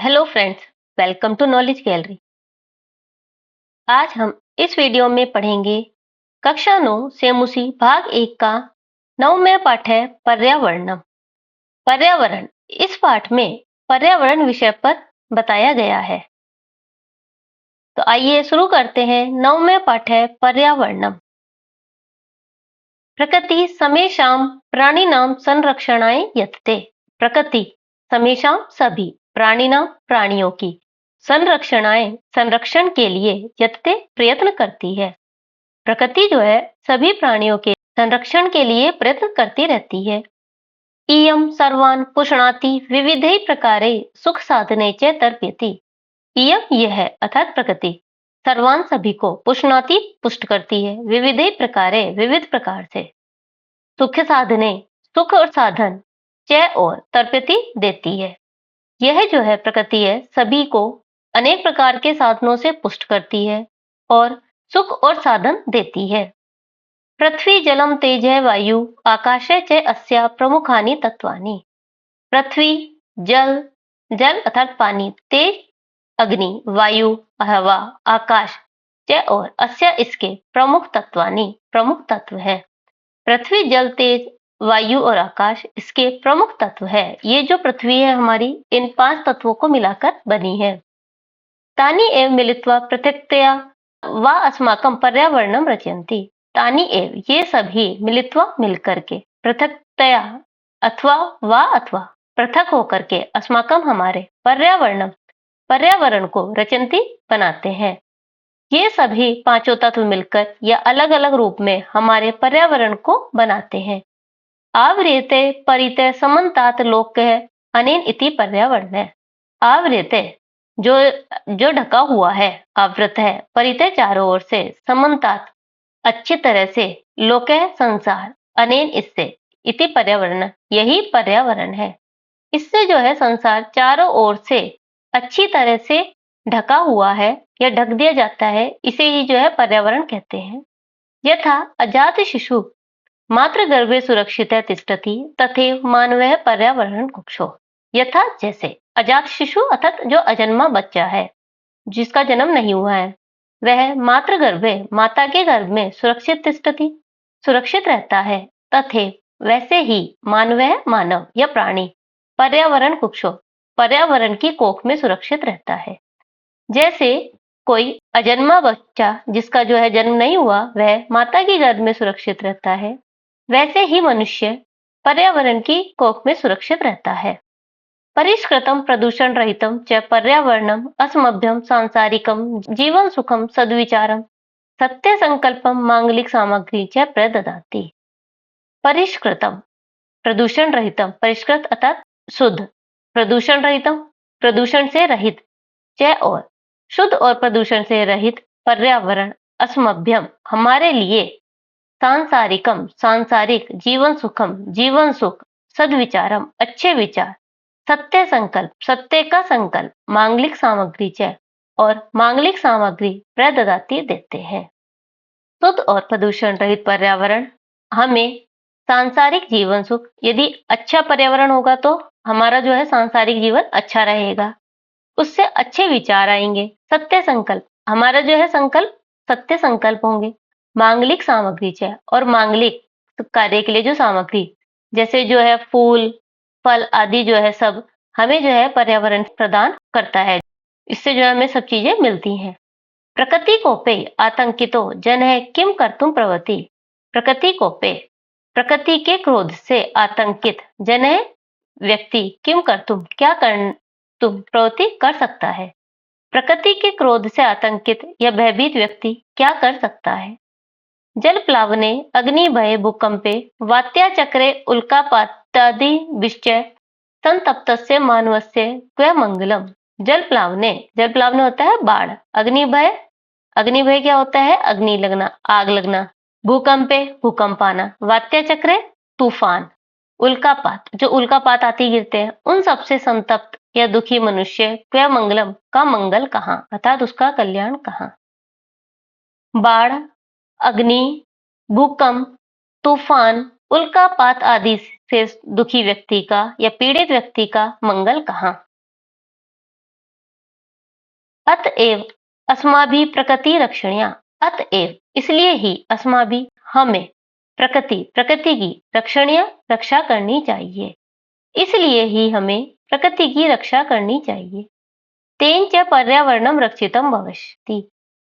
Hello friends, welcome to knowledge gallery. आज हम इस वीडियो में पढ़ेंगे कक्षा 9 सेमुसी भाग 1 का 9वां पाठ है पर्यावरणम। पर्यावरण। इस पाठ में पर्यावरण विषय पर बताया गया है। तो आइए शुरू करते हैं। 9वां पाठ है पर्यावरणम। प्रकृति समेषां प्राणिनां संरक्षणाय यतते। प्रकृति समेषां सभी प्राणिनां प्राणियों की संरक्षणाय संरक्षण के लिए यतते प्रयत्न करती है। प्रकृति जो है सभी प्राणियों के संरक्षण के लिए प्रयत्न करती रहती है। इयं सर्वान् पुष्णाति विविधै प्रकारे सुख साधने च तर्पयति। इयं यह है अर्थात प्रकृति सर्वान सभी को पुष्णाति पुष्ट करती है, विविधै प्रकारे विविध प्रकार से, सुख साधने सुख और साधन, च और तर्पयति देती है। यह जो है प्रकृति है सभी को अनेक प्रकार के साधनों से पुष्ट करती है और सुख और साधन देती है। पृथ्वी जलम तेजः वायु आकाशे च अस्या प्रमुखानि तत्वानि। पृथ्वी जल, जल अर्थात पानी, तेज अग्नि, वायु हवा, आकाश, च और अस्य इसके प्रमुख तत्वानि प्रमुख तत्व है। पृथ्वी जल तेज वायु और आकाश इसके प्रमुख तत्व है। ये जो पृथ्वी है हमारी इन 5 तत्वों को मिलाकर बनी है। तानि एव मिलित्वा पृथक्तया वा अस्माकं पर्यावरणं रचयन्ति। तानि एव ये सभी मिलित्वा मिलकर के, पृथक्तया अथवा पृथक होकर के, अस्माकं हमारे, पर्यावरणम पर्यावरण को रचयन्ति बनाते हैं। ये सभी पांचों तत्व मिलकर या अलग अलग रूप में हमारे पर्यावरण को बनाते हैं। आवृते परिते समन्तात लोकः अनेन इति पर्यावरण है। आवृते जो जो ढका हुआ है, आवृत है, परिते चारों ओर से, समन्तात अच्छी तरह से, लोकः संसार, अनेन इससे, इति पर्यावरण यही पर्यावरण है। इससे जो है संसार चारों ओर से अच्छी तरह से ढका हुआ है या ढक दिया जाता है, इसे ही जो है पर्यावरण कहते हैं। यथा अजात शिशु मातृगर्भे सुरक्षितः तिष्ठति तथैव मानवः पर्यावरण कुक्षो। यथा जैसे अजात शिशु अर्थात जो अजन्मा बच्चा है, जिसका जन्म नहीं हुआ है, वह मातृगर्भे माता के गर्भ में सुरक्षित तिष्ठति सुरक्षित रहता है। तथैव वैसे ही मानवः मानव या प्राणी पर्यावरण कुक्षो पर्यावरण की कोख में सुरक्षित रहता है। जैसे कोई अजन्मा बच्चा जिसका जो है जन्म नहीं हुआ वह माता की गर्भ में सुरक्षित रहता है, वैसे ही मनुष्य पर्यावरण की कोख में सुरक्षित रहता है। परिष्कृतं प्रदूषण रहितं च पर्यावरणम् अस्मभ्यं सांसारिकं जीवन सुखम सद्विचारम सत्य संकल्पम मांगलिक सामग्री च प्रददाति। परिष्कृतम प्रदूषण रहितम, परिष्कृत अर्थात शुद्ध, प्रदूषण रहितम प्रदूषण से रहित, च और शुद्ध और प्रदूषण से रहित पर्यावरण अस्मभ्यम हमारे लिए, सांसारिकम सांसारिक, जीवन सुखम जीवन सुख, सद्विचारम अच्छे विचार, सत्य संकल्प सत्य का संकल्प, मांगलिक सामग्री च और मांगलिक सामग्री प्रददाति देते हैं। शुद्ध और प्रदूषण रहित पर्यावरण हमें सांसारिक जीवन सुख, यदि अच्छा पर्यावरण होगा तो हमारा जो है सांसारिक जीवन अच्छा रहेगा, उससे अच्छे विचार आएंगे। सत्य संकल्प हमारा जो है संकल्प सत्य संकल्प होंगे। मांगलिक सामग्री च और मांगलिक कार्य के लिए जो सामग्री जैसे जो है फूल फल आदि जो है सब हमें जो है पर्यावरण प्रदान करता है, इससे जो है हमें सब चीजें मिलती हैं। प्रकृति कोपे आतंकितो जनः किम कर्तुम प्रवृत्ति। प्रकृति कोपे प्रकृति के क्रोध से आतंकित जनः व्यक्ति किम कर्तुम क्या कर तुम प्रवृत्ति कर सकता है। प्रकृति के क्रोध से आतंकित या भयभीत व्यक्ति क्या कर सकता है। जल प्लावने अग्नि भय भूकंपे वात्याचक्रे उल्कापातादि विश्चय संतप्तस्य मानवस्य क्व मंगलम। जल प्लावने होता है बाढ़, अग्नि भय क्या होता है, अग्नि लगना, आग लगना, भूकंपे भूकंप आना, वात्याचक्रे तूफान, उल्कापात जो उल्कापात आती गिरते हैं, उन सबसे संतप्त या दुखी मनुष्य क्व मंगलम का मंगल कहाँ अर्थात उसका कल्याण कहाँ। बाढ़, अग्नि, भूकंप, तूफान, उल्कापात आदि से दुखी व्यक्ति का या पीड़ित व्यक्ति का मंगल कहाँ। अतएव अस्माभिः प्रकृति रक्षणीया, अतएव इसलिए ही अस्माभिः हमें प्रकृति की रक्षणीय रक्षा करनी चाहिए, इसलिए ही हमें प्रकृति की रक्षा करनी चाहिए। तेन च पर्यावरणम रक्षितम भविष्यति,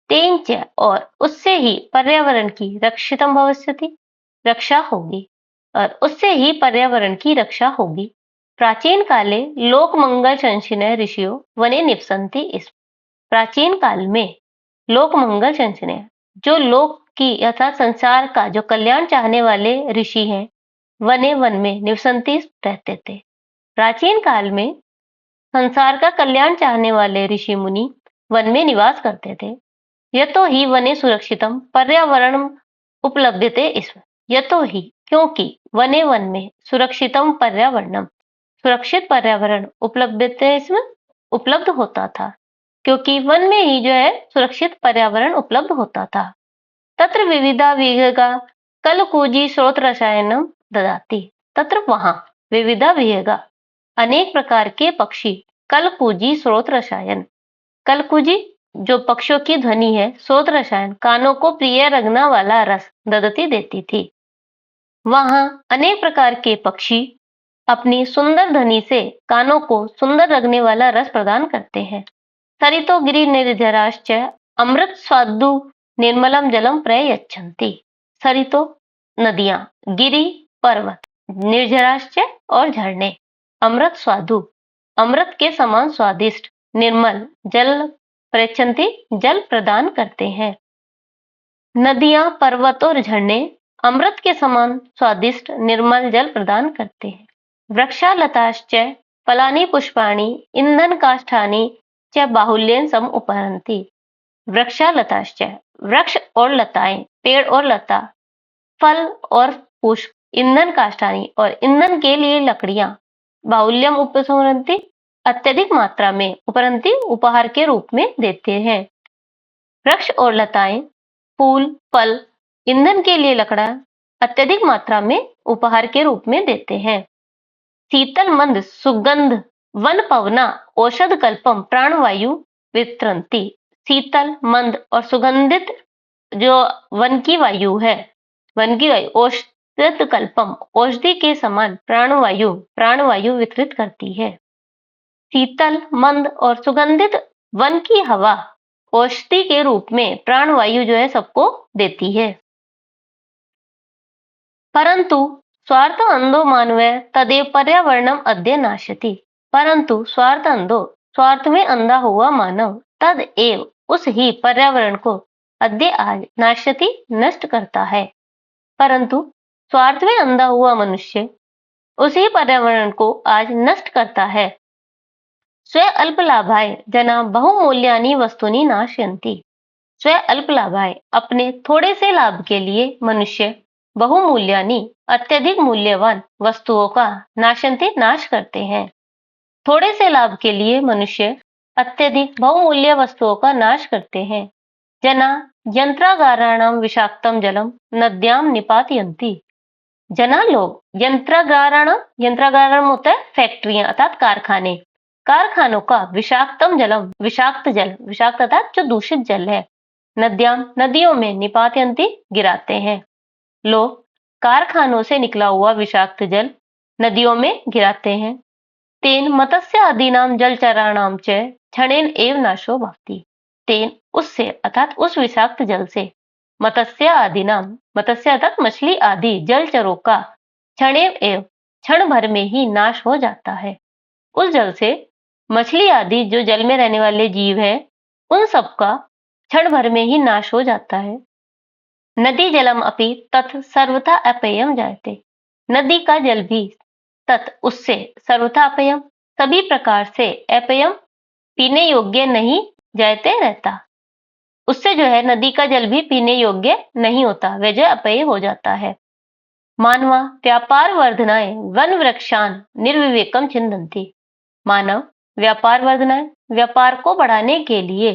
तेन च और उससे ही पर्यावरण की रक्षितम भविष्यति रक्षा होगी, और उससे ही पर्यावरण की रक्षा होगी। प्राचीन काले लोक मंगल संशिनय ऋषियों वने निवसन्ति स्म, प्राचीन काल में लोक मंगल संशिनय जो लोक की अर्थात संसार का जो कल्याण चाहने वाले ऋषि हैं, वने वन में निवसन्ति रहते थे। प्राचीन काल में संसार का कल्याण चाहने वाले ऋषि मुनि वन में निवास करते थे। यतो ही वने सुरक्षितम पर्यावरण उपलब्धते स्म, यतो ही क्योंकि वने वन में सुरक्षितम पर्यावरणम सुरक्षित पर्यावरण उपलब्धते स्म उपलब्ध होता था, क्योंकि वन में ही जो है सुरक्षित पर्यावरण उपलब्ध होता था। तत्र विविधा विहगा कलकुजी स्रोत रसायनम ददाति, तत्र वहां विविधा विहगा अनेक प्रकार के पक्षी कलकुजी स्रोत रसायन, कलकुजी जो पक्षियों की ध्वनि है, स्रोत रसायन कानों को प्रिय रगना वाला रस ददती देती थी। वहां अनेक प्रकार के पक्षी अपनी सुंदर ध्वनि से कानों को सुंदर लगने वाला रस प्रदान करते हैं। सरितो गिरि निर्झराश्च अमृत स्वादु निर्मलम जलम प्रयच्छन्ति, सरितो नदियां, गिरि पर्वत, निर्झराश्च और झरने, अमृत स्वादु अमृत के समान स्वादिष्ट, निर्मल जल प्रयच्छन्ति जल प्रदान करते हैं। नदियां, पर्वत और झरने अमृत के समान स्वादिष्ट निर्मल जल प्रदान करते हैं। वृक्षालताश्च फलानि पुष्पाणि ईंधन काष्ठानि च बाहुल्येन सम उपहरन्ति, वृक्षालताश्च वृक्ष और लताएं, पेड़ और लता, फल और पुष्प, ईंधन काष्ठानि और ईंधन के लिए लकड़ियां, बाहुल्यम उपसंहरन्ति अत्यधिक मात्रा में, उपरंती उपहार के रूप में देते हैं। वृक्ष और लताएं, फूल, फल, ईंधन के लिए लकड़ा अत्यधिक मात्रा में उपहार के रूप में देते हैं। शीतल मंद सुगंध वन पवना औषध कल्पम प्राणवायु वितरंती, शीतल मंद और सुगंधित जो वन की वायु है, वन की वायु औषध कल्पम औषधि के समान प्राणवायु वितरित करती है। शीतल मंद और सुगंधित वन की हवा औषधि के रूप में प्राणवायु जो है सबको देती है। परंतु स्वार्थ अंधो मानवः तदेव पर्यावरणम अद्य नाशति, परंतु स्वार्थ में अंधा हुआ मानव तदेव उस ही पर्यावरण को अद्य आज नाशति नष्ट करता है, परंतु स्वार्थ में अंधा हुआ मनुष्य उसी पर्यावरण को आज नष्ट करता है। स्व अल्पलाभाय जना बहुमूल्यानि वस्तुनि नाशयन्ति, स्व अल्पलाभाय अपने थोड़े से लाभ के लिए मनुष्य बहुमूल्यानि अत्यधिक मूल्यवान वस्तुओं का नाश करते हैं। थोड़े से लाभ के लिए मनुष्य अत्यधिक बहुमूल्य वस्तुओं का नाश करते हैं। जना यंत्रागाराणाम विषाक्तम जलम नद्याम निपातयन्ति, जना लोग यंत्रागाराम होता है फैक्ट्रियां अर्थात कारखाने, कारखानों का विषाक्तम जलम विषाक्त अर्थात जो दूषित जल है, नदियों में निपातयन्ति गिराते हैं। लोग कारखानों से निकला हुआ विषाक्त जल नदियों में गिराते हैं। तेन मत्स्य आदीनाम जलचराणाम च क्षणेन एव नाशो भवति, तेन उससे अर्थात उस विषाक्त जल से मत्स्य अर्थात मछली आदि जलचरों का क्षणेन एव क्षण भर में ही नाश हो जाता है। उस जल से मछली आदि जो जल में रहने वाले जीव हैं, उन सब का क्षण भर में ही नाश हो जाता है। नदी जलम अपि तत् सर्वथा अपेयम जायते, नदी का जल भी तत् उससे सर्वथा अपेयम सभी प्रकार से अपेयम पीने योग्य नहीं जायते रहता, उससे जो है नदी का जल भी पीने योग्य नहीं होता, वह जो अपेय हो जाता है। मानवा व्यापार वर्धनाय वन वृक्षान निर्विवेकम छिन्दन्ति, मानव व्यापार वर्धनाय व्यापार को बढ़ाने के लिए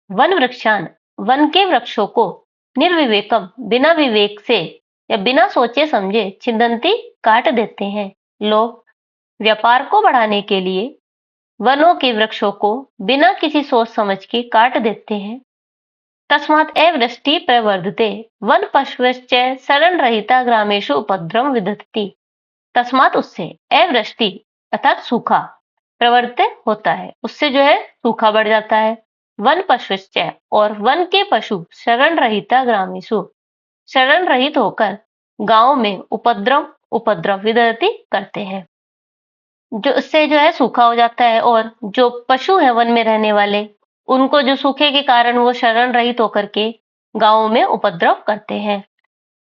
वन वृक्षान वन के वृक्षों को निर्विवेकम बिना विवेक से या बिना सोचे समझे छिन्दन्ति काट देते हैं। लोग व्यापार को बढ़ाने के लिए वनों के वृक्षों को बिना किसी सोच समझ के काट देते हैं। तस्मात् अवृष्टि प्रवर्धते वन पशवश्च शरणरहिता ग्रामेषु उपद्रवं विदधति। तस्मात् उससे अवृष्टि अर्थात सूखा प्रवर्तित होता है, उससे जो है सूखा बढ़ जाता है। वन पशुश्च और वन के पशु शरण रहिता ग्रामेषु शरण रहित होकर गांव में उपद्रव उपद्रव विदधति करते हैं, जो उससे जो है सूखा हो जाता है। और जो पशु है वन में रहने वाले, उनको जो सूखे के कारण वो शरण रहित होकर के गांवों में उपद्रव करते हैं।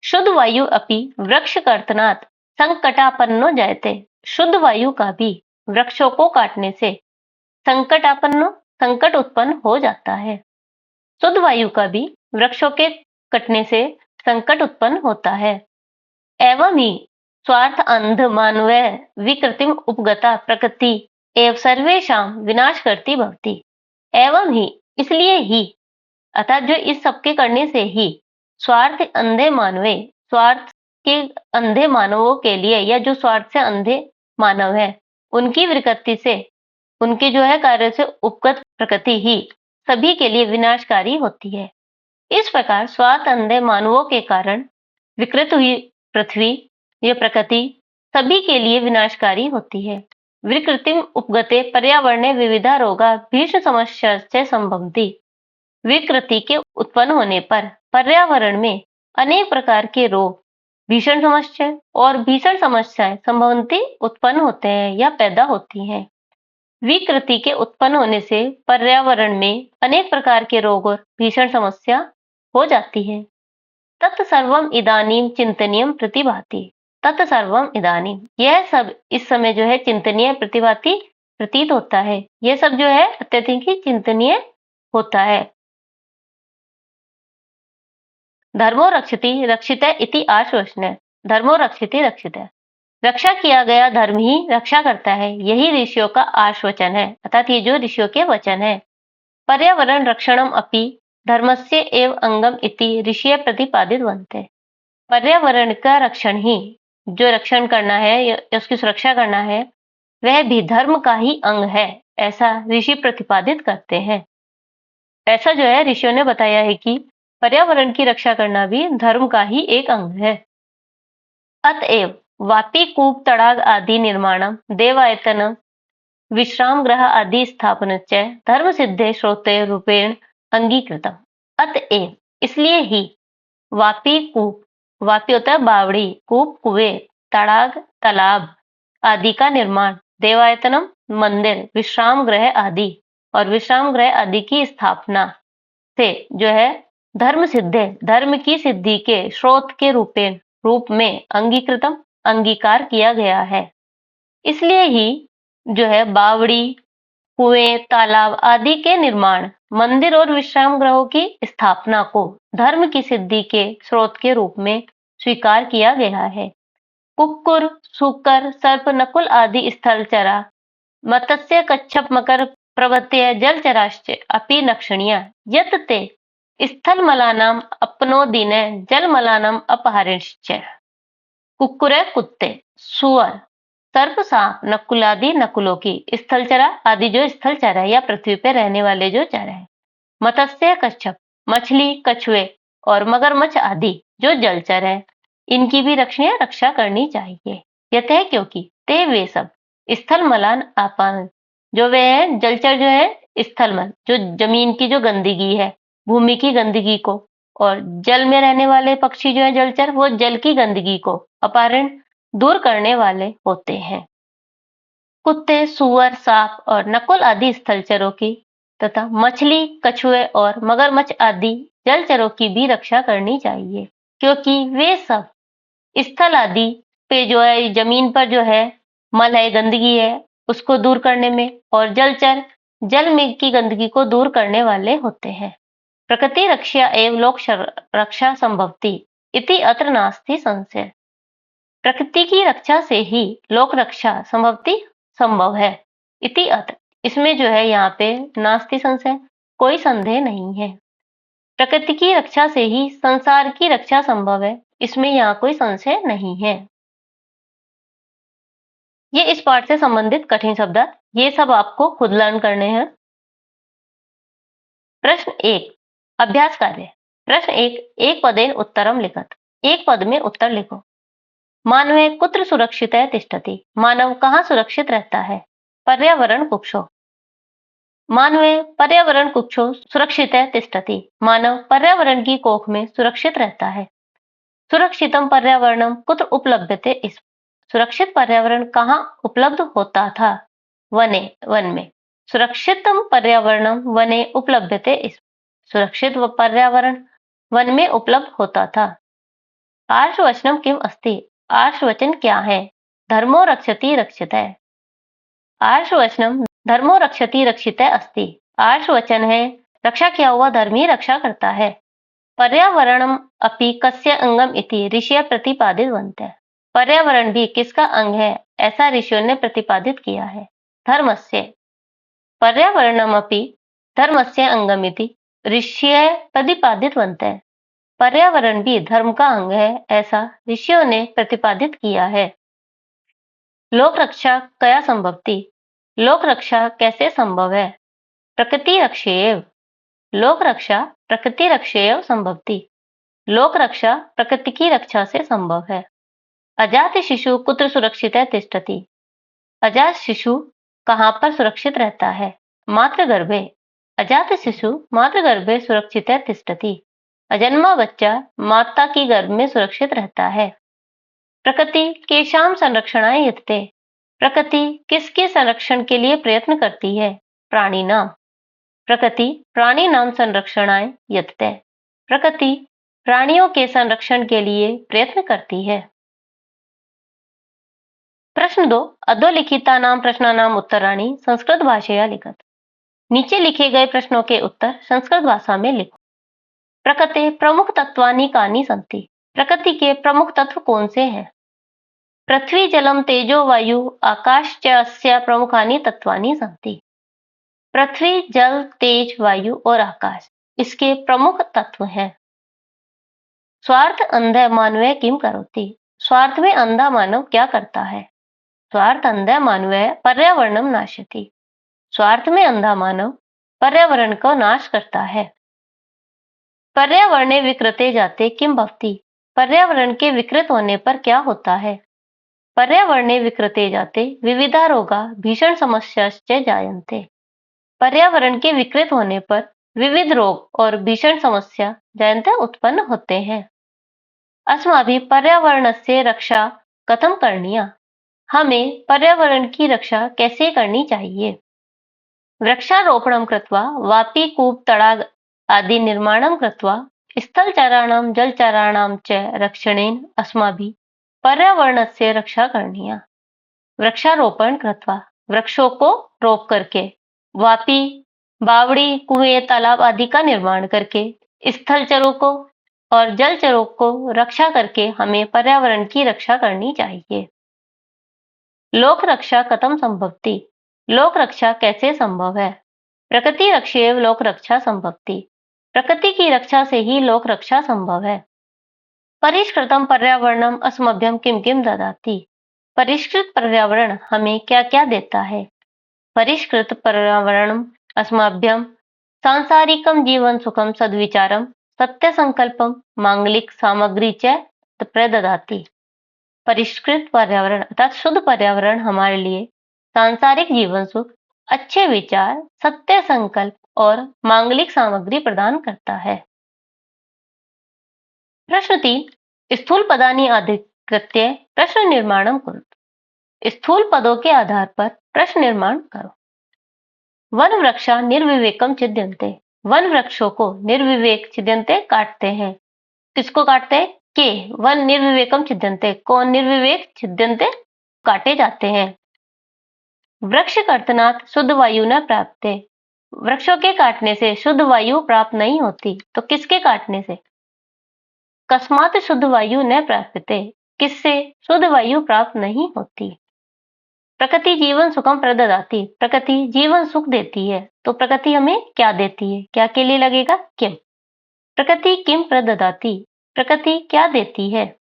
शुद्ध वायु अपि वृक्ष कर्तनात् संकटापन्नो जायते। शुद्ध वायु का भी वृक्षों को काटने से संकटापन्नो संकट उत्पन्न हो जाता है। शुद्ध वायु का भी वृक्षों के कटने से संकट उत्पन्न होता है। एवं ही स्वार्थ अंध मानवै विकृतिम उपगता प्रकृति एवं सर्वेषां विनाश करती भवति। एवं ही इसलिए ही अर्थात जो इस सबके करने से ही स्वार्थ अंधे मानवे स्वार्थ के अंधे मानवों के लिए या जो स्वार्थ से अंधे मानव है उनकी विकृति से उनके जो है कार्य से उपगत प्रकृति ही सभी के लिए विनाशकारी होती है। इस प्रकार स्वार्थ अंधे मानवों के कारण विकृत हुई पृथ्वी यह प्रकृति सभी के लिए विनाशकारी होती है। विकृतिम उपगते पर्यावरणे विविधा रोगा भीषण समस्या से संभवती। विकृति के उत्पन्न होने पर पर्यावरण में अनेक प्रकार के रोग भीषण समस्या और भीषण समस्याएं संभवती उत्पन्न होते हैं या पैदा होती हैं। विकृति के उत्पन्न होने से पर्यावरण में अनेक प्रकार के रोग और भीषण समस्या हो जाती है। तत्सर्वम इदानीम चिंतनीयम प्रतिभाति। तत्सर्वम इदानीम यह सब इस समय जो है चिंतनीय प्रतिभाति प्रतीत होता है। यह सब जो है अत्यधिक ही चिंतनीय होता है। धर्मो रक्षति रक्षित इति आश्वसन। धर्मो रक्षिति रक्षित। रक्षा किया गया धर्म ही रक्षा करता है, यही ऋषियों का आश्वचन है, अर्थात ये जो ऋषियों के वचन है। पर्यावरण रक्षणम अपि धर्मस्य एव अंगम इति ऋषि प्रतिपादित बनते। पर्यावरण का रक्षण ही जो रक्षण करना है या उसकी सुरक्षा करना है वह भी धर्म का ही अंग है, ऐसा ऋषि प्रतिपादित करते हैं। ऐसा जो है ऋषियों ने बताया है कि पर्यावरण की रक्षा करना भी धर्म का ही एक अंग है। अतएव वापी कूप तड़ाग आदि निर्माणम देवायतन विश्राम ग्रह आदि स्थापन धर्म सिद्धे श्रोते रूपेण अंगीकृतम। अतएव इसलिए ही वापी कूप, वापी होता है बावड़ी, कूप कुएं, तड़ाग तालाब आदि का निर्माण, देवायतनम मंदिर, विश्राम ग्रह आदि और विश्राम ग्रह आदि की स्थापना से जो है धर्म सिद्धे धर्म की सिद्धि के स्रोत के रूप में अंगीकृतम अंगीकार किया गया है। इसलिए ही जो है बावड़ी, कुएं, तालाब आदि के निर्माण, मंदिर और विश्राम गृहों की स्थापना को धर्म की सिद्धि के स्रोत के रूप में स्वीकार किया गया है। कुक्कुर, सूकर, सर्प, नकुल आदि स्थलचरा, मत्स्य, कच्छप, मकर प्रभृतय जलचराश्च अपि लक्षणीया यत् ते स्थलमलानाम् अपनोदीने जलमलानाम् अपहरिंश्च। कुक्कुर कुत्ते, सुअर, सर्प, सांप, नकुलादि नकुलों की, स्थलचरा आदि जो स्थलचर है या पृथ्वी पर रहने वाले जो चर है, मत्स्य, कच्छप मछली, कछुए और मगरमच्छ आदि जो जलचर है, इनकी भी रक्षा करनी चाहिए। यह क्योंकि ते वे सब स्थल मलान आपान जो वे है जलचर जो है स्थल मल जो जमीन की जो गंदगी है, भूमि की गंदगी को, और जल में रहने वाले पक्षी जो है जलचर वो जल की गंदगी को अपहरण दूर करने वाले होते हैं। कुत्ते, सुअर, सांप और नकुल आदि स्थलचरों की तथा मछली, कछुए और मगरमच्छ आदि जलचरों की भी रक्षा करनी चाहिए, क्योंकि वे सब स्थल आदि पे जो है जमीन पर जो है मल है, गंदगी है, उसको दूर करने में, और जलचर जल में की गंदगी को दूर करने वाले होते हैं। प्रकृति रक्षा एवं लोक रक्षा संभवती इति अत्र नास्ति संशय। प्रकृति की रक्षा से ही लोक रक्षा संभव है। इति अत्र इसमें जो है यहाँ पे नास्ति संशय, कोई संदेह नहीं है। प्रकृति की रक्षा से ही संसार की रक्षा संभव है, इसमें यहाँ कोई संशय नहीं है। ये इस पाठ से संबंधित कठिन शब्द, ये सब आपको खुद लर्न करने हैं। प्रश्न 1, अभ्यास कार्य। प्रश्न 1, एक पदेन उत्तरम लिखत। एक पद में उत्तर लिखो। मानवे कुत्र सुरक्षितः तिष्ठति। मानव कहाँ सुरक्षित रहता है? पर्यावरण कुक्षो। मानवे पर्यावरण कुक्षो सुरक्षितः तिष्ठति। मानव पर्यावरण की कोख में सुरक्षित रहता है। सुरक्षितम पर्यावरणम कुत्र उपलभ्यते स्म। सुरक्षित पर्यावरण कहाँ उपलब्ध होता था? वने, वन में। सुरक्षितम पर्यावरणम वने उपलभ्यते स्म। सुरक्षित पर्यावरण वन में उपलब्ध होता था। आर्षवचनम किम अस्ति। आर्षवचन क्या है? धर्मो रक्षति रक्षितः। आर्षवचनम धर्मो रक्षति रक्षितः अस्ति। आर्षवचन है रक्षा किया हुआ धर्म ही रक्षा करता है। पर्यावरणम अपि कस्य अंगम इति ऋषिय प्रतिपादितवन्तः। पर्यावरण भी किसका अंग है, ऐसा ऋषियों ने प्रतिपादित किया है। धर्मस्य। पर्यावरणम अपि धर्मस्य अंगम इति ऋषिय प्रतिपादितवन्तः। पर्यावरण भी धर्म का अंग है, ऐसा ऋषियों ने प्रतिपादित किया है। लोक रक्षा कया संभवती। लोक रक्षा कैसे संभव है? प्रकृति रक्षेयव। लोक रक्षा प्रकृति रक्षेयव संभवती। लोक रक्षा प्रकृति की रक्षा से संभव है। अजात शिशु कुत्र सुरक्षितः तिष्ठति। अजात शिशु कहाँ पर सुरक्षित रहता है? मातृगर्भे। अजात शिशु मातृगर्भे सुरक्षितः तिष्ठति। अजन्मा बच्चा माता की गर्भ में सुरक्षित रहता है। प्रकृति केशाम संरक्षणाय यतते। प्रकृति किसके संरक्षण के लिए प्रयत्न करती है? प्राणी नाम। प्रकृति प्राणी नाम संरक्षणाय यतते। प्रकृति प्राणियों के संरक्षण के लिए प्रयत्न करती है। प्रश्न 2, अधोलिखितानां प्रश्नानां उत्तराणि संस्कृत भाषया लिखत। नीचे लिखे गए प्रश्नों के उत्तर संस्कृत भाषा में लिखो। प्रकृति प्रमुख तत्वानि कानि सन्ति। प्रकृति के प्रमुख तत्व कौन से हैं? पृथ्वी जलम तेजो वायु आकाश च अस्य प्रमुखानि तत्वानि सन्ति। पृथ्वी जल तेज वायु और आकाश इसके प्रमुख तत्व हैं। स्वार्थ अंधः मानवः किम करोति। स्वार्थ में अंधा मानव क्या करता है? स्वार्थ अंधः मानवः पर्यावरणम नाशयति। स्वार्थ में अंधा मानव पर्यावरण को नाश करता है। पर्यावरणे विकृते जाते किम भवति। पर्यावरण के विकृत होने पर क्या होता है? पर्यावरणे विकृते जाते विविधा रोगा भीषण समस्याश्च जायन्ते। पर्यावरण के विकृत होने पर विविध रोग और भीषण समस्या जायन्ते उत्पन्न होते हैं। अस्माभिः पर्यावरणस्य रक्षा कथं करणीया। हमें पर्यावरण की रक्षा कैसे करनी चाहिए? वृक्षारोपणं कृत्वा वापि कूप तडाग आदि निर्माणं कृत्वा स्थलचराणां जलचराणां च रक्षणेन अस्माभिः पर्यावरणस्य रक्षा करणीया। वृक्षारोपण कृत्वा वृक्षों को रोप करके, वापी बावड़ी कुएं तालाब आदि का निर्माण करके, स्थलचरों को और जलचरों को रक्षा करके हमें पर्यावरण की रक्षा करनी चाहिए। लोक रक्षा कथम संभवती। लोक रक्षा कैसे संभव है? प्रकृति रक्षेव लोक रक्षा संभवती। प्रकृति की रक्षा से ही लोक रक्षा संभव है। परिष्कृतम पर्यावरणम अस्मभ्यम किम किम ददाति। परिष्कृत पर्यावरण हमें क्या क्या देता है? परिष्कृत पर्यावरणम अस्मभ्यम सांसारिकम जीवन सुखम सद्विचारम सत्य संकल्पम मांगलिक सामग्री च प्रददाति। परिष्कृत पर्यावरण अर्थात शुद्ध पर्यावरण हमारे लिए सांसारिक जीवन सुख, अच्छे विचार, सत्य संकल्प और मांगलिक सामग्री प्रदान करता है। प्रश्न 3, स्थूल पदानि अधिकृत्य प्रश्न निर्माणम कुरु। स्थूल पदों के आधार पर प्रश्न निर्माण करो। वन वृक्षा निर्विवेकम छिद्यन्ते। वन वृक्षों को निर्विवेक छिद्यन्ते काटते हैं। किसको काटते हैं? के वन निर्विवेकम छिद्यन्ते। कौन निर्विवेक? छिद्यन्ते काटे जाते हैं। वृक्ष कर्तनात् शुद्ध वायु न प्राप्ते। वृक्षों के काटने से शुद्ध वायु प्राप्त नहीं होती, तो किसके काटने से? कस्मात् शुद्ध वायु न प्राप्यते। किससे शुद्ध वायु प्राप्त नहीं होती? प्रकृति जीवन सुखम प्रददाति। प्रकृति जीवन सुख देती है, तो प्रकृति हमें क्या देती है? क्या के लिए लगेगा? किम। प्रकृति किम प्रददाति। प्रकृति क्या देती है?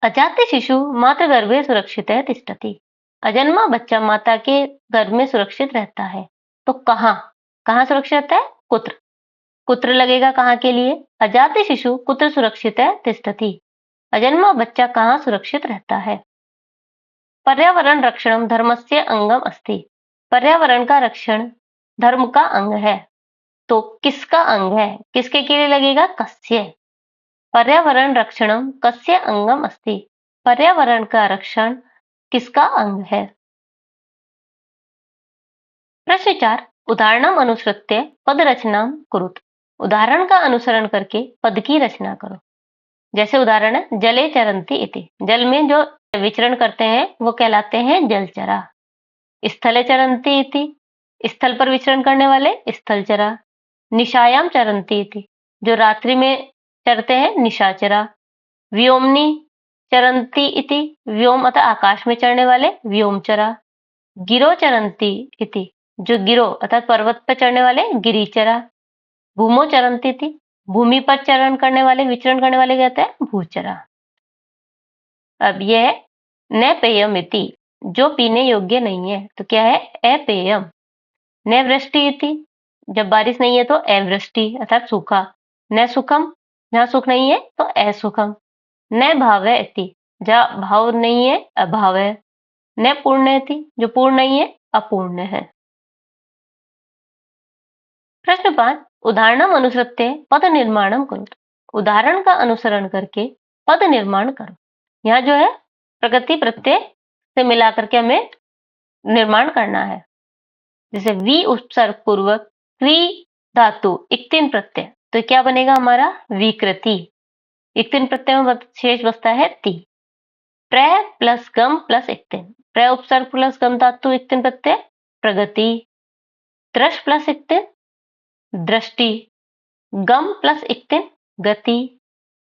अजाते शिशु मातृगर्भे सुरक्षितः तिष्ठति। अजन्मा बच्चा माता के गर्भ में सुरक्षित रहता है। तो कहाँ? कहाँ सुरक्षित रहता है? कुत्र। कुत्र लगेगा कहाँ के लिए? अजाते शिशु कुत्र सुरक्षितः तिष्ठति। अजन्मा बच्चा कहाँ सुरक्षित रहता है? पर्यावरण रक्षणं धर्मस्य अंगम अस्ति। पर्यावरण का रक्षण धर्म का अंग है। तो किसका अंग है? किसके के लिए लगेगा? कस्य। पर्यावरण रक्षणं कस्य अंगम अस्ति। पर्यावरण का रक्षण किसका अंग है? प्रश्न 4 उदाहरणम अनुसृत्य पद रचना कुरुत। उदाहरण का अनुसरण करके पद की रचना करो। जैसे उदाहरण है जले चरंती इति। जल में जो विचरण करते हैं वो कहलाते हैं जलचरा। स्थले चरंती इति। स्थल पर विचरण करने वाले स्थलचरा। निशायाम चरंती इति। जो रात्रि में चरते हैं निशाचरा। व्योमनी चरंती इति। व्योम अतः आकाश में चढ़ने वाले व्योमचरा। गिरो चरंती इति। जो गिरो अर्थात पर्वत पर चढ़ने वाले गिरिचरा। भूमो चरंती इति। भूमि पर चरण करने वाले विचरण करने वाले कहते हैं भूचरा। अब यह है न पेयम इति। जो पीने योग्य नहीं है तो क्या है? अपेयम। न वृष्टि इति। जब बारिश नहीं है तो अवृष्टि अर्थात सूखा। न सुखम जहाँ सुख नहीं है तो असुखम। न भाव इति। जहाँ भाव नहीं है अभाव है। न पूर्ण इति। जो पूर्ण नहीं है अपूर्ण है। प्रश्न 5 उदाहरणम अनुसृत्य पद निर्माणम करो। उदाहरण का अनुसरण करके पद निर्माण करो। यहाँ जो है प्रकृति प्रत्यय से मिलाकर के हमें निर्माण करना है। जैसे वी उपसर्ग पूर्वक क्वी धातु इक्तिन प्रत्यय तो क्या बनेगा हमारा? विकृति। इक्तिन प्रत्यय में शेष बचता है ती। प्र प्लस गम प्लस इक्तिन। प्र उपसर्ग प्लस गम धातु इक्तिन प्रत्यय प्रगति। दृश प्लस इक्तिन दृष्टि। गम प्लस इक्तिन गति।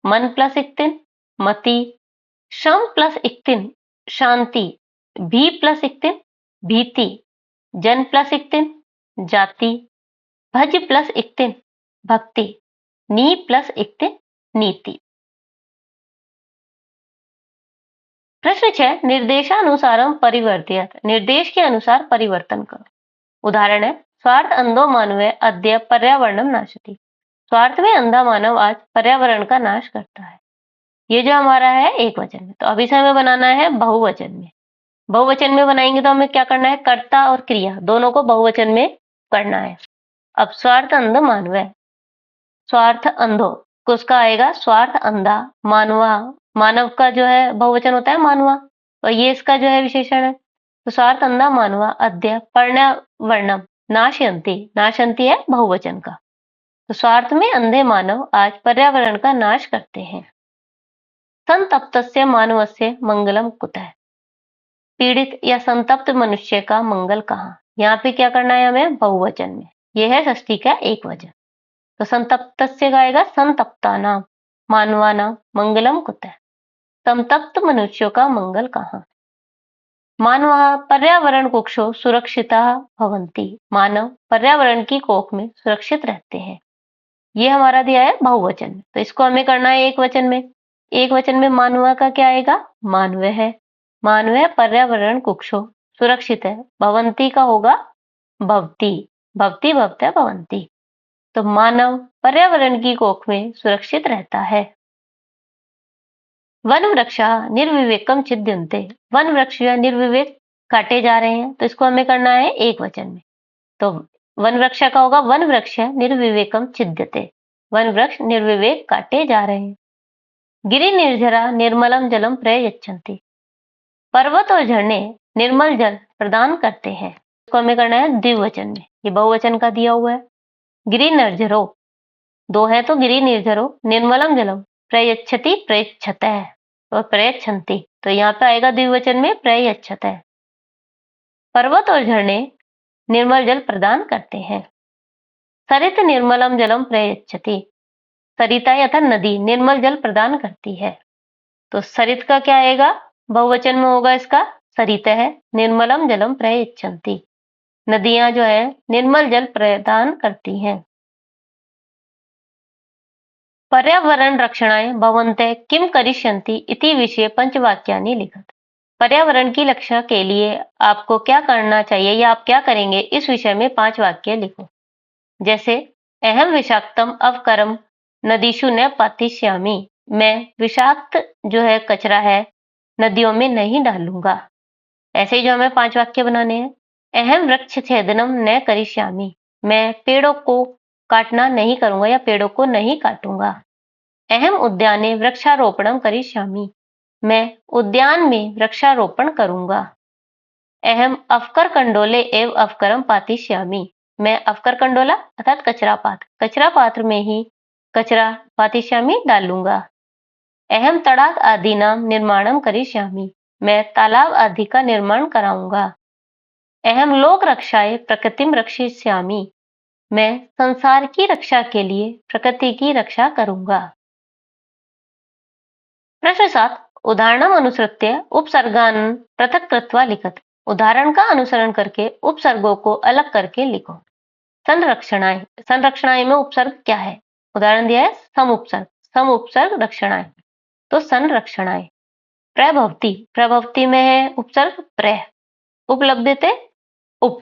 मन प्लस इक्तिन मति। शम प्लस इक्तिन शांति। भी प्लस इक्तिन भीति। जन प्लस इक्तिन जाति। भज प्लस इक्तिन भक्ति। नी प्लस इक्तिन नीति। प्रश्न 6 निर्देशानुसारम परिवर्तित। निर्देश के अनुसार परिवर्तन करो। उदाहरण है स्वार्थ अंधो मानव अद्य पर्यावरणम नाशति। स्वार्थ में अंधा मानव आज पर्यावरण का नाश करता है। ये जो हमारा है एक वचन में, तो अभी से हमें बनाना है बहुवचन में। बहुवचन में बनाएंगे तो हमें क्या करना है? कर्ता और क्रिया दोनों को बहुवचन में करना है। अब स्वार्थ अंध मानव है। स्वार्थ अंधो को उसका आएगा स्वार्थ अंधा मानवा। मानव का जो है बहुवचन होता है मानवा और ये इसका जो है विशेषण है। तो स्वार्थ अंधा मानवा अद्य पर्यावरणम नाशयन्ति। नाशयन्ति है बहुवचन का। तो स्वार्थ में अंधे मानव आज पर्यावरण का नाश करते हैं। संतप्तस्य मानवस्य मंगलम कुतः। पीड़ित या संतप्त मनुष्य का मंगल कहाँ? यहाँ पे क्या करना है हमें? बहुवचन में। यह है षष्ठी का एक वचन। तो संतप्तस्य का आएगा संतप्तानाम मानवानाम मंगलम कुतः। संतप्त मनुष्यों का मंगल कहाँ? मानवः पर्यावरण कुक्षो सुरक्षितः भवन्ति। मानव पर्यावरण की कोख में सुरक्षित रहते हैं। ये हमारा दिया है बहुवचन में, तो इसको हमें करना है एक वचन में। एक वचन में मानव का क्या आएगा? मानव है। मानव पर्यावरण कुक्षो सुरक्षित है। भवंती का होगा भवती। भवती भवत्या भवंती। तो मानव पर्यावरण की कोख में सुरक्षित रहता है। वन वृक्षा निर्विवेकम छिद्यन्ते। वन वृक्ष निर्विवेक काटे जा रहे हैं, तो इसको हमें करना है एक वचन में। तो वन वृक्षा का होगा वन वृक्ष निर्विवेकम छिद्यते। वन वृक्ष निर्विवेक काटे जा रहे हैं। गिरि निर्झरा निर्मलम जलम प्रयच्छन्ति। पर्वत और झरने निर्मल जल प्रदान करते हैं। इसको हमें करना है द्विवचन में। ये बहुवचन का दिया हुआ है। गिरि निर्झरो दो है तो गिरि निर्झरो निर्मलम जलम प्रयच्छति प्रयच्छतः और प्रयच्छन्ति। तो यहाँ पे आएगा द्विवचन में प्रयच्छतः। पर्वत और झरने निर्मल जल प्रदान करते हैं। सरित निर्मलम जलम प्रयच्छति। सरिता अर्थात नदी निर्मल जल प्रदान करती है। तो सरित का क्या आएगा? बहुवचन में होगा इसका सरितः निर्मलम जलम प्रयच्छन्ति। नदियां जो है निर्मल जल प्रदान करती हैं। पर्यावरण रक्षणाय भवन्तः किं करिष्यन्ति इति विषये पंचवाक्यानि लिखत। पर्यावरण की रक्षा के लिए आपको क्या करना चाहिए या आप क्या करेंगे, इस विषय में 5 वाक्य लिखो। जैसे अहम विषाक्तम अवकरम नदीषु न पातिष्यामि। मैं विषाक्त जो है कचरा है नदियों में नहीं डालूंगा। ऐसे ही जो हमें 5 वाक्य बनाने हैं। अहम वृक्ष छेदनम न करिष्यामि। मैं पेड़ों को काटना नहीं करूंगा या पेड़ों को नहीं काटूंगा। अहम उद्याने वृक्षारोपणम करिष्यामि। मैं उद्यान में वृक्षारोपण करूंगा। अहम अवकर कंडोले एव अवकरम पातिष्यामि। मैं अवकर कंडोला अर्थात कचरा पात्र में ही कचरा पातिष्यामि डालूंगा। अहम तड़ाग आदीनाम निर्माणम करिष्यामि। मैं तालाब आदि का निर्माण कराऊंगा। अहम लोक रक्षाय प्रकृतिम रक्षिष्यामि। मैं संसार की रक्षा के लिए प्रकृति की रक्षा करूंगा। प्रश्न 7 उदाहरणम अनुसृत्य उपसर्गान् पृथक कृत्वा लिखत। उदाहरण का अनुसरण करके उपसर्गों को अलग करके लिखो। संरक्षणाय, संरक्षणाय में उपसर्ग क्या है? उदाहरण दिया है सम उपसर्ग रक्षणाय, तो संरक्षणाय। प्रभवती, प्रभवती में है उपसर्ग प्र। उपलब्धते उप।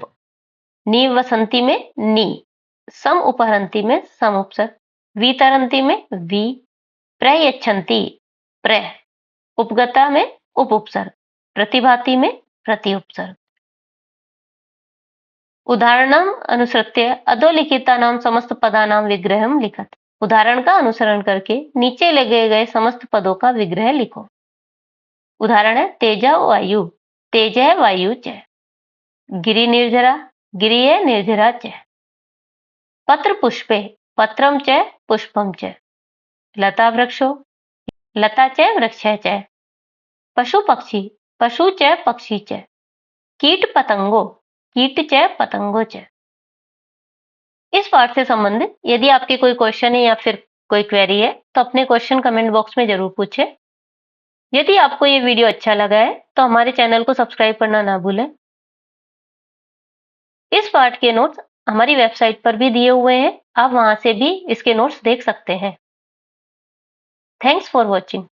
निवसंती में नी। सम उपहरंती में सम उपसर्ग। वितरंती में वी। प्रयच्छन्ति प्र। उपगता में उप उपसर्ग। प्रतिभाति में प्रति उपसर्ग। उदाहरणम अनुसृत्य अधोलिखितानां समस्त पदानां विग्रहम लिखत। उदाहरण का अनुसरण करके नीचे लगे गए समस्त पदों का विग्रह लिखो। उदाहरण है तेज वायु, तेज है वायु च। गिरि निर्झरा, गिरि है निर्झरा च। पत्र पुष्पे, पत्रम च पुष्पम च। लता वृक्षो, लता च वृक्ष च। पशु पक्षी, पशु च पक्षी च। कीट पतंगो, कीट च पतंगो च। इस पाठ से संबंधित यदि आपके कोई क्वेश्चन है या फिर कोई क्वेरी है तो अपने क्वेश्चन कमेंट बॉक्स में जरूर पूछें। यदि आपको ये वीडियो अच्छा लगा है तो हमारे चैनल को सब्सक्राइब करना ना भूलें। इस पाठ के नोट्स हमारी वेबसाइट पर भी दिए हुए हैं, आप वहां से भी इसके नोट्स देख सकते हैं। Thanks for watching.